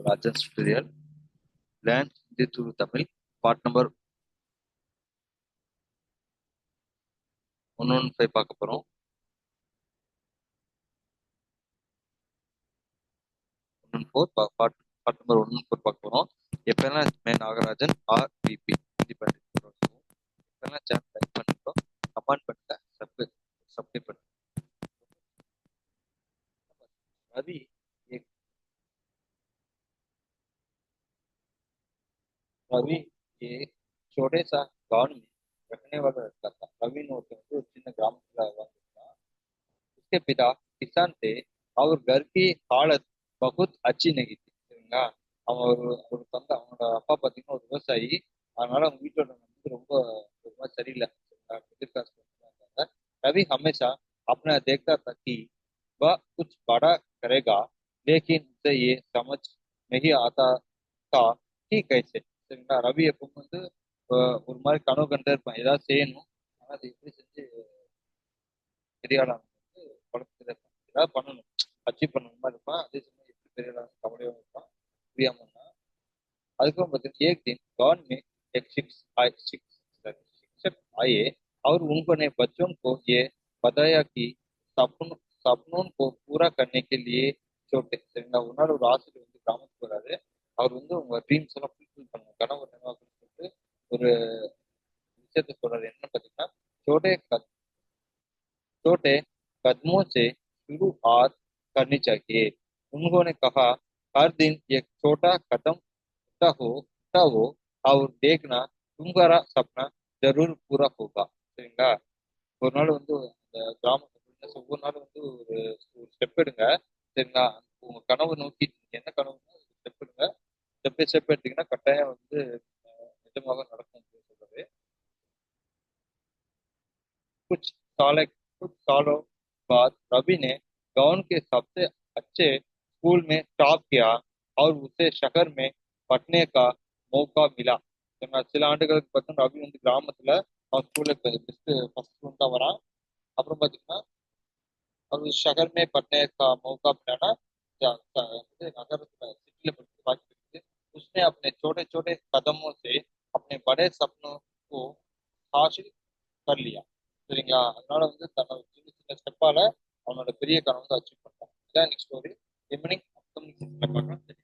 Rajan's tutorial. Learn Hindi through Tamil. Part number 115 பார்க்க போறோம். 114 part number 114 பார்க்க போறோம். எப்பெல்லாம் மே நாகராஜன் RPP independent எப்பெல்லாம் சேனல் லைக் பண்ணிட்டோம், கமெண்ட் பண்ணுங்க, சப்ஸ்கிரைப் பண்ணுங்க. रवि एक रवि एक छोटे सा गांव में रखने वाला लड़का था. रवि ने ஒரு சின்ன கிராமத்துல வாழ்ந்துட்டான். उसके पिता किसान थे और घर की हालत बहुत अच्छी नहीं थी. சரிங்களா, அவன் ஒரு தந்தை, அவனோட அப்பா பார்த்தீங்கன்னா ஒரு விவசாயி. அதனால அவங்க வீட்டோட வந்து ரொம்ப ஒரு மாதிரி சரியில்லை. மிடில் கிளாஸ் இருந்தாங்க. रवि हमेशा अपना देखता था कि वह कुछ बड़ा करेगा, लेकिन उसे ये समझ नहीं आता था कि कैसे. சரிங்களா, ரவி எப்பவும் வந்து ஒரு மாதிரி கனவு கண்டே இருப்பான், ஏதாவது செய்யணும், ஆனா அது எப்படி செஞ்சு பெரிய ஆளா வந்து படத்துல இருப்பான், ஏதாவது பண்ணணும், அச்சீவ் பண்ணணும் மாதிரி இருப்பான். அதே சமயம் எப்படி பெரிய ஆளா கவலையாகவும் இருப்பான், புரியாம இருந்தான். அதுக்கப்புறம் பார்த்தீங்கன்னா एक दिन गांव में एक शिक्षक आए और उन्होंने बच्चों को ये बताया कि सपनों सपनों को पूरा करने के लिए छोटे. சரிங்களா, ஒரு நாள் ஒரு ஆசிரியர் வந்து கிராமத்துக்கு வராரு. அவர் வந்து உங்க ட்ரீம்ஸ் எல்லாம் ஃபுல்ஃபில் பண்ணுங்க, கனவு நினைவாக்கணும்னு சொல்லிட்டு ஒரு விஷயத்த சொல்றாரு. என்ன பார்த்தீங்கன்னா, छोटे छोटे कदमों से शुरुआत करनी चाहिए. उन्होंने कहा, हर दिन एक छोटा कदम उठाओ और देखना तुम्हारा सपना जरूर पूरा होगा. சரிங்களா, ஒரு நாள் வந்து அந்த கிராமத்துல ஒவ்வொரு நாளும் வந்து ஒரு ஒரு ஸ்டெப் எடுங்க. சரிங்களா, உங்க கனவு நோக்கி நீங்க என்ன கனவுன்னா ஸ்டெப் எடுங்க. ஸ்டெப் எடுத்தீங்கன்னா கட்டாயம் வந்து நிஜமாக நடக்கும் அப்படின்னு சொல்றது. कुछ साल कुछ सालों बाद रवि ने गांव के सबसे अच्छे स्कूल में टॉप किया और उसे शहर में पढ़ने का मौका मिला. சில ஆண்டுகளுக்கு பார்த்தா ரவி வந்து கிராமத்துல அவன் ஸ்கூல்ல பெஸ்ட் ஃபர்ஸ்ட் ஸ்டூடெண்ட் தான் வரான். அப்புறம் பார்த்தீங்கன்னா அவர் ஷஹர் में पढ़ने का मौका मिला. வந்து நகரத்துல சிட்டில படிச்சு வாய்ப்பு இருக்கு. उसने अपने छोटे छोटे कदमों से अपने बड़े सपनों को हासिल कर लिया. சரிங்களா, அதனால வந்து தன்னோட சின்ன சின்ன ஸ்டெப்பால அவனோட பெரிய கனவு வந்து அச்சீவ் பண்ணான். இதான் நெக்ஸ்ட் ஸ்டோரி. ரிமைனிங் அப்கமிங் சீசன்ல பார்க்கலாம். சரி.